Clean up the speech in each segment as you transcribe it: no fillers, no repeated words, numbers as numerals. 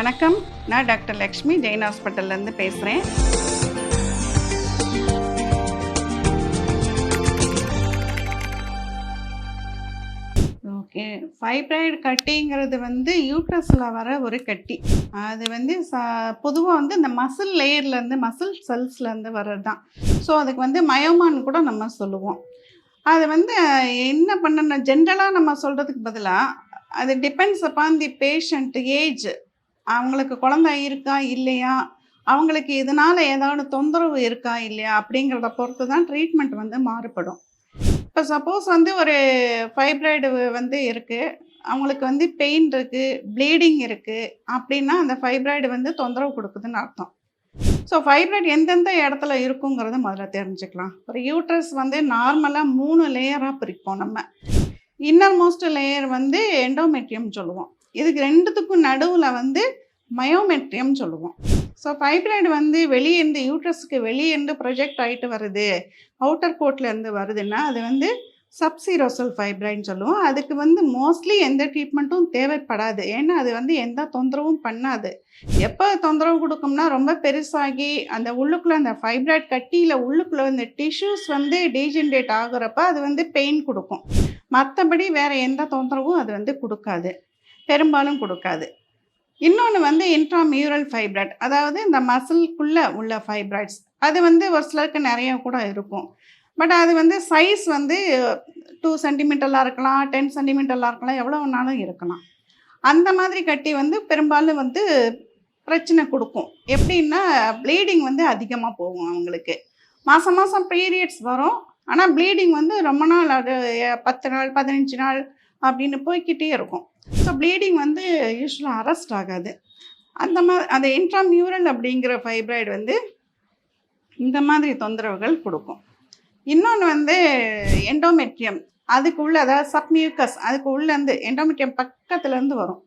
வணக்கம். நான் டாக்டர் லக்ஷ்மி ஜெயின் ஹாஸ்பிட்டல்லேருந்து பேசுகிறேன். ஓகே. ஃபைப்ராய்டு கட்டிங்கிறது யூட்ரஸில் வர ஒரு கட்டி. அது பொதுவாக இந்த மசில் லேயர்லேருந்து மசில் செல்ஸ்லேருந்து வர்றது தான். ஸோ அதுக்கு மயோமான்னு கூட நம்ம சொல்லுவோம். அது என்ன பண்ணணும், ஜென்ரலாக நம்ம சொல்கிறதுக்கு பதிலாக அது டிபெண்ட்ஸ் அப்பான் தி பேஷண்ட் ஏஜ். அவங்களுக்கு குழந்தை இருக்கா இல்லையா, அவங்களுக்கு இதனால் ஏதாவது தொந்தரவு இருக்கா இல்லையா அப்படிங்கிறத பொறுத்து தான் ட்ரீட்மெண்ட் மாறுபடும். இப்போ சப்போஸ் ஒரு ஃபைப்ராய்டு இருக்குது, அவங்களுக்கு பெயின் இருக்குது, ப்ளீடிங் இருக்குது அப்படின்னா அந்த ஃபைப்ராய்டு தொந்தரவு கொடுக்குதுன்னு அர்த்தம். ஸோ ஃபைப்ராய்டு எந்தெந்த இடத்துல இருக்குங்கிறத முதல்ல தெரிஞ்சுக்கலாம். ஒரு யூட்ரஸ் நார்மலாக 3 லேயராக பிரிப்போம் நம்ம. இன்னர் மோஸ்ட் லேயர் எண்டோமெட்ரியம் சொல்லுவோம். இதுக்கு ரெண்டுத்துக்கும் நடுவில் மயோமெட்ரியம் சொல்லுவோம். ஸோ ஃபைப்ராய்டு வெளியேருந்து யூட்ரஸுக்கு வெளியேருந்து ப்ரொஜெக்ட் ஆகிட்டு வருது, அவுட்டர் கோட்லேருந்து வருதுன்னா அது சப்சீரோசல் ஃபைப்ராய்டுன்னு சொல்லுவோம். அதுக்கு மோஸ்ட்லி எந்த ட்ரீட்மெண்ட்டும் தேவைப்படாது. ஏன்னா அது எந்த தொந்தரவும் பண்ணாது. எப்போ தொந்தரவு கொடுக்கும்னா ரொம்ப பெருசாகி அந்த உள்ளுக்குள்ளே அந்த ஃபைப்ராய்டு கட்டியில் உள்ளுக்குள்ளே இந்த டிஷ்யூஸ் டீஜென்ரேட் ஆகுறப்ப அது பெயின் கொடுக்கும். மற்றபடி வேறு எந்த தொந்தரவும் அது கொடுக்காது, பெரும்பாலும் கொடுக்காது. இன்னொன்று இன்ட்ராமியூரல் ஃபைப்ராய்டு, அதாவது இந்த மசில்குள்ளே உள்ள ஃபைப்ராய்ட்ஸ். அது ஒரு சிலருக்கு நிறைய கூட இருக்கும். பட் அது சைஸ் 2 சென்டிமீட்டர்லாம் இருக்கலாம், 10 சென்டிமீட்டர்லாம் இருக்கலாம், எவ்வளோ வேணாலும் இருக்கலாம். அந்த மாதிரி கட்டி பெரும்பாலும் பிரச்சனை கொடுக்கும். எப்படின்னா ப்ளீடிங் அதிகமாக போகும் அவங்களுக்கு. மாதம் மாதம் பீரியட்ஸ் வரும், ஆனால் ப்ளீடிங் ரொம்ப நாள், அது 10 நாள் 15 நாள் அப்படின்னு போய்கிட்டே இருக்கும். ஸோ ப்ளீடிங் யூஸ்வலாக அரெஸ்ட் ஆகாது. அந்த இன்ட்ராமியூரல் அப்படிங்கிற ஃபைப்ராய்டு இந்த மாதிரி தொந்தரவுகள் கொடுக்கும். இன்னொன்று எண்டோமெட்ரியம், அதுக்குள்ளே, அதாவது சப்மியூக்கஸ், அதுக்கு உள்ளேருந்து எண்டோமெட்ரியம் பக்கத்துலேருந்து வரும்.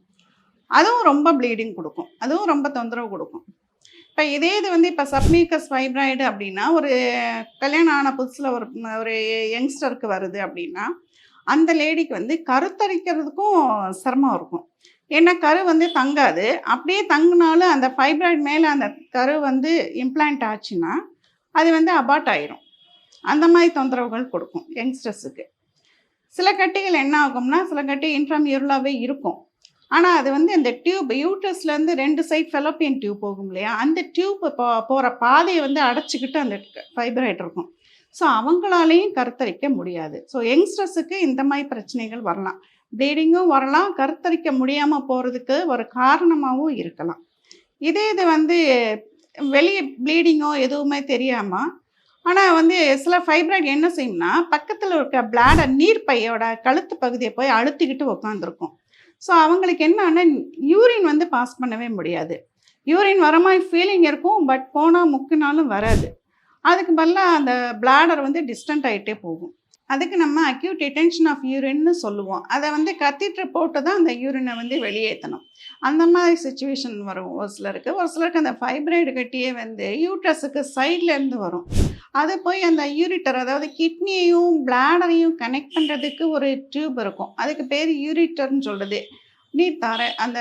அதுவும் ரொம்ப ப்ளீடிங் கொடுக்கும், அதுவும் ரொம்ப தொந்தரவு கொடுக்கும். இப்போ இதே இது இப்போ சப்மியூக்கஸ் ஃபைப்ராய்டு அப்படின்னா, ஒரு கல்யாணம் ஆன புதுசில் ஒரு யங்ஸ்டருக்கு வருது அப்படின்னா அந்த லேடிக்கு கருத்தரிக்கிறதுக்கும் சிரமம் இருக்கும். ஏன்னா கரு தங்காது. அப்படியே தங்கினாலும் அந்த ஃபைப்ராய்டு மேலே அந்த கரு இம்ப்ளான்ட் ஆச்சுன்னா அது அபார்ட் ஆயிரும். அந்த மாதிரி தொந்தரவுகள் கொடுக்கும் யங்ஸ்டர்ஸுக்கு. சில கட்டிகள் என்ன ஆகும்னா, சில கட்டி இன்ட்ராமியூரலாகவே இருக்கும். ஆனால் அது அந்த டியூப், யூட்ரஸ்லேருந்து 2 சைட் ஃபெலோப்பியன் டியூப் போகும் இல்லையா, அந்த டியூப் போகிற பாதையை அடைச்சிக்கிட்டு அந்த ஃபைப்ராய்டு இருக்கும். ஸோ அவங்களாலேயும் கருத்தரிக்க முடியாது. ஸோ யங்ஸ்டர்ஸுக்கு இந்த மாதிரி பிரச்சனைகள் வரலாம். ப்ளீடிங்கும் வரலாம், கருத்தரிக்க முடியாமல் போகிறதுக்கு ஒரு காரணமாகவும் இருக்கலாம். இதே இது வெளியே ப்ளீடிங்கோ எதுவுமே தெரியாமல், ஆனால் சில ஃபைப்ராய்டு என்ன செய்யும்னா, பக்கத்தில் இருக்க பிளாடர் நீர்ப்பையோட கழுத்து பகுதியை போய் அழுத்திக்கிட்டு உட்காந்துருக்கும். ஸோ அவங்களுக்கு என்னன்னா யூரின் பாஸ் பண்ணவே முடியாது. யூரின் வர மாதிரி ஃபீலிங் இருக்கும், பட் போனால் முக்கினாலும் வராது. அதுக்கு பதிலாக அந்த பிளாடர் டிஸ்டன்ட் ஆகிட்டே போகும். அதுக்கு நம்ம அக்யூட் ரிட்டென்ஷன் ஆஃப் யூரின்னு சொல்லுவோம். அதை கத்தீட்ரு போட்டு தான் அந்த யூரினை வெளியேற்றணும். அந்த மாதிரி சுச்சுவேஷன் வரும் ஒரு சிலருக்கு. ஒரு சிலருக்கு அந்த ஃபைப்ராய்டு கட்டியே யூட்ரஸுக்கு சைட்லேருந்து வரும். அது போய் அந்த யூரிட்டர், அதாவது கிட்னியையும் பிளாடரையும் கனெக்ட் பண்ணுறதுக்கு ஒரு டியூப் இருக்கும். அதுக்கு பேர் யூரிட்டர்னு சொல்கிறது. நீர் தாரை, அந்த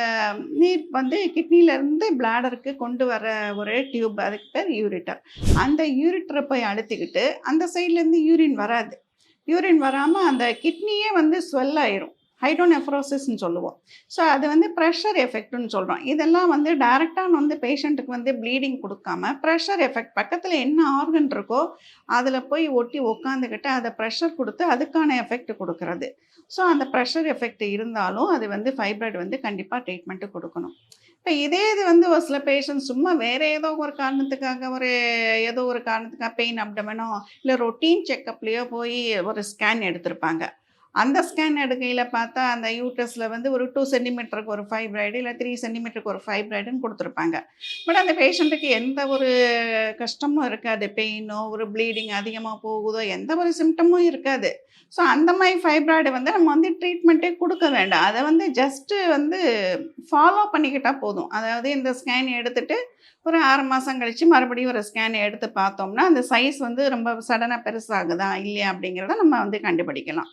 நீர் கிட்னிலேருந்து பிளாடருக்கு கொண்டு வர ஒரு டியூப், அதுக்கு பேர் யூரிட்டர். அந்த யூரிட்டரை போய் அழுத்திக்கிட்டு அந்த சைட்லேருந்து யூரின் வராது. யூரின் வராமல் அந்த கிட்னியே ஸ்வெல் ஆயிரும். ஹைட்ரோனெஃப்ரோசிஸ்ன்னு சொல்லுவோம். ஸோ அது ப்ரெஷர் எஃபெக்ட்னு சொல்கிறோம். இதெல்லாம் டைரெக்டாக பேஷண்ட்டுக்கு ப்ளீடிங் கொடுக்காம ப்ரெஷர் எஃபெக்ட், பக்கத்தில் என்ன ஆர்கன் இருக்கோ அதில் போய் ஒட்டி உட்காந்துக்கிட்டு அதை ப்ரெஷர் கொடுத்து அதுக்கான எஃபெக்ட் கொடுக்கறது. ஸோ அந்த ப்ரெஷர் எஃபெக்ட் இருந்தாலும் அது ஃபைப்ராய்டு கண்டிப்பாக ட்ரீட்மெண்ட்டு கொடுக்கணும். இப்போ இதே இது ஒரு சில பேஷண்ட்ஸ் சும்மா வேறு ஏதோ ஒரு காரணத்துக்காக பெயின் அப்டமனோ இல்லை ரொட்டீன் செக்கப்லேயோ போய் ஒரு ஸ்கேன் எடுத்திருப்பாங்க. அந்த ஸ்கேன் எடுக்கையில் பார்த்தா அந்த யூட்ரஸில் ஒரு 2 சென்டிமீட்டருக்கு ஒரு ஃபைப்ராய்டு, இல்லை 3 சென்டிமீட்டருக்கு ஒரு ஃபைப்ராய்டுன்னு கொடுத்துருப்பாங்க. பட் அந்த பேஷண்ட்டுக்கு எந்த ஒரு கஷ்டமும் இருக்காது. பெயினோ ஒரு ப்ளீடிங் அதிகமாக போகுதோ எந்த ஒரு சிம்டமும் இருக்காது. ஸோ அந்த மாதிரி ஃபைப்ராய்டு நம்ம ட்ரீட்மெண்ட்டே கொடுக்க வேண்டாம். அதை ஜஸ்ட்டு ஃபாலோ பண்ணிக்கிட்டால் போதும். அதாவது இந்த ஸ்கேன் எடுத்துகிட்டு ஒரு 6 மாதம் கழித்து மறுபடியும் ஒரு ஸ்கேன் எடுத்து பார்த்தோம்னா அந்த சைஸ் வந்து ரொம்ப சடனாக பெருசாகுதா இல்லையா அப்படிங்கிறத நம்ம வந்து கண்டுபிடிக்கலாம்.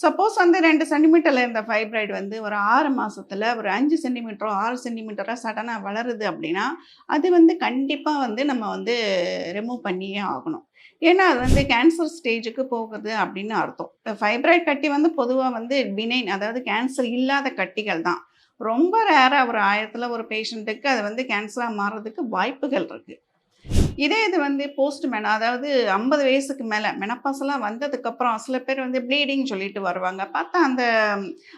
சப்போஸ் வந்து 2 சென்டிமீட்டரில் இருந்த ஃபைப்ராய்டு வந்து ஒரு 6 மாசத்துல ஒரு 5 சென்டிமீட்டரோ 6 சென்டிமீட்டரோ சடனாக வளருது அப்படின்னா அது வந்து கண்டிப்பாக வந்து நம்ம வந்து ரிமூவ் பண்ணியே ஆகணும். ஏன்னா அது வந்து கேன்சர் ஸ்டேஜுக்கு போகுது அப்படின்னு அர்த்தம். இப்போ ஃபைப்ராய்டு கட்டி வந்து பொதுவாக வந்து பினைன், அதாவது கேன்சர் இல்லாத கட்டிகள் தான். ரொம்ப ரேராக ஒரு 1000த்துல ஒரு பேஷண்ட்டுக்கு அது வந்து கேன்சராக மாறுறதுக்கு வாய்ப்புகள் இருக்குது. இதே இது வந்து அதாவது 50 வயசுக்கு மேலே மெனப்பாஸ்லாம் வந்ததுக்கப்புறம் சில பேர் வந்து ப்ளீடிங் சொல்லிட்டு வருவாங்க. பார்த்தா அந்த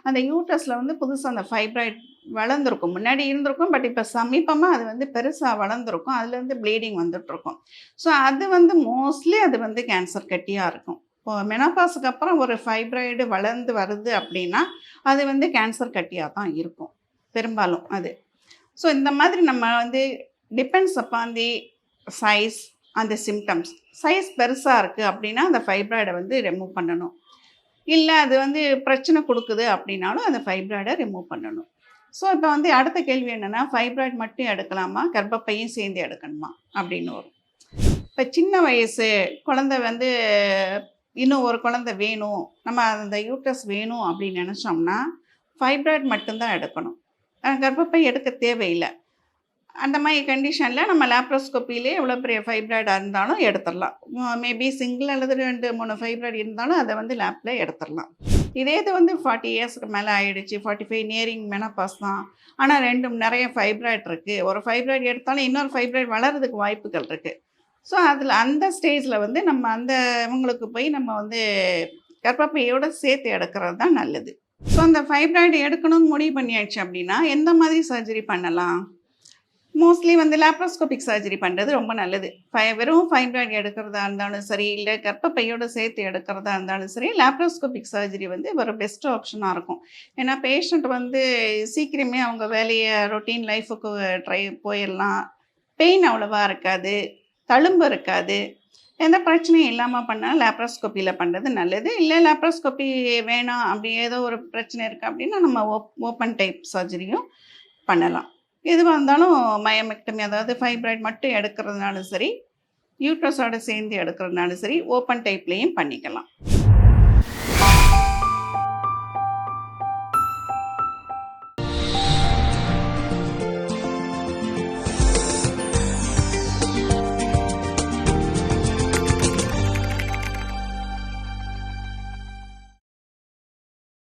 அந்த யூட்ரஸில் வந்து புதுசாக அந்த ஃபைப்ராய்ட் வளர்ந்துருக்கும். முன்னாடி இருந்திருக்கும். பட் இப்போ சமீபமாக அது வந்து பெருசாக வளர்ந்துருக்கும். அதுலேருந்து ப்ளீடிங் வந்துட்டுருக்கும். ஸோ அது வந்து மோஸ்ட்லி அது வந்து கேன்சர் கட்டியாக இருக்கும். இப்போ மெனோபாஸுக்கு அப்புறம் ஒரு ஃபைப்ராய்டு வளர்ந்து வருது அப்படின்னா அது வந்து கேன்சர் கட்டியாக தான் இருக்கும் பெரும்பாலும் அது. ஸோ இந்த மாதிரி நம்ம வந்து டிபெண்ட்ஸ் அப்பான் தி சைஸ் அந்த சிம்டம்ஸ். சைஸ் பெருசாக இருக்குது அப்படின்னா அந்த ஃபைப்ராய்டை வந்து ரிமூவ் பண்ணணும். இல்லை அது வந்து பிரச்சனை கொடுக்குது அப்படின்னாலும் அந்த ஃபைப்ராய்டை ரிமூவ் பண்ணணும். ஸோ இப்போ வந்து அடுத்த கேள்வி என்னென்னா, ஃபைப்ராய்டு மட்டும் எடுக்கலாமா, கர்ப்பப்பையும் சேர்ந்து எடுக்கணுமா அப்படின்னு வரும். இப்போ சின்ன வயசு குழந்தை வந்து இன்னும் ஒரு குழந்தை வேணும், நம்ம அந்த யூட்ரஸ் வேணும் அப்படின்னு நினச்சோம்னா ஃபைப்ராய்டு மட்டும்தான் எடுக்கணும். கர்ப்பப்பை எடுக்க தேவையில்லை. அந்த மாதிரி கண்டிஷனில் நம்ம லேப்ரோஸ்கோப்பிலே எவ்வளோ பெரிய ஃபைப்ராய்டாக இருந்தாலும் எடுத்துடலாம். மேபி சிங்கிள் அல்லது 2, 3 ஃபைப்ராய்டு இருந்தாலும் அதை வந்து லேப்பில் எடுத்துடலாம். இதே இது வந்து 40 இயர்ஸ்க்கு மேலே ஆகிடுச்சு, 45 நியரிங் மெனோபாஸ் தான், ஆனால் நிறைய ஃபைப்ராய்டு இருக்குது. ஒரு ஃபைப்ராய்டு எடுத்தாலும் இன்னொரு ஃபைப்ராய்டு வளர்கிறதுக்கு வாய்ப்புகள் இருக்குது. ஸோ அதில் அந்த ஸ்டேஜில் வந்து நம்ம அந்த இவங்களுக்கு போய் நம்ம வந்து கர்ப்பப்பையோடு சேர்த்து எடுக்கிறது தான் நல்லது. ஸோ அந்த ஃபைப்ராய்டு எடுக்கணும்னு முடிவு பண்ணியாச்சு அப்படின்னா எந்த மாதிரி சர்ஜரி பண்ணலாம்? மோஸ்ட்லி வந்து லேப்ரோஸ்கோபிக் சர்ஜரி பண்ணுறது ரொம்ப நல்லது. வெறும் ஃபைப்ராய்டு எடுக்கிறதா இருந்தாலும் சரி, இல்லை கர்ப்பப்பையோடு சேர்த்து எடுக்கிறதா இருந்தாலும் சரி, லேப்ரோஸ்கோபிக் சர்ஜரி வந்து ஒரு பெஸ்ட் ஆப்ஷனாக இருக்கும். ஏன்னா பேஷண்ட் வந்து சீக்கிரமே அவங்க வேலையை ரொட்டீன் லைஃபுக்கு போயிடலாம். பெயின் அவ்வளோவா இருக்காது, தழும்பு இருக்காது. எந்த பிரச்சனையும் இல்லாமல் பண்ணால் லேப்ரோஸ்கோப்பியில் பண்ணுறது நல்லது. இல்லை லேப்ரோஸ்கோப்பி வேணாம், அப்படி ஏதோ ஒரு பிரச்சனை இருக்குது அப்படின்னா நம்ம ஓப்பன் டைப் சர்ஜரியும் பண்ணலாம். எதுவாக இருந்தாலும் மயோமெக்டமி, அதாவது ஃபைப்ராய்டு மட்டும் எடுக்கிறதுனாலும் சரி, யூட்ரஸோடு சேர்ந்து எடுக்கிறதுனாலும் சரி, ஓப்பன் டைப்லேயும் பண்ணிக்கலாம்.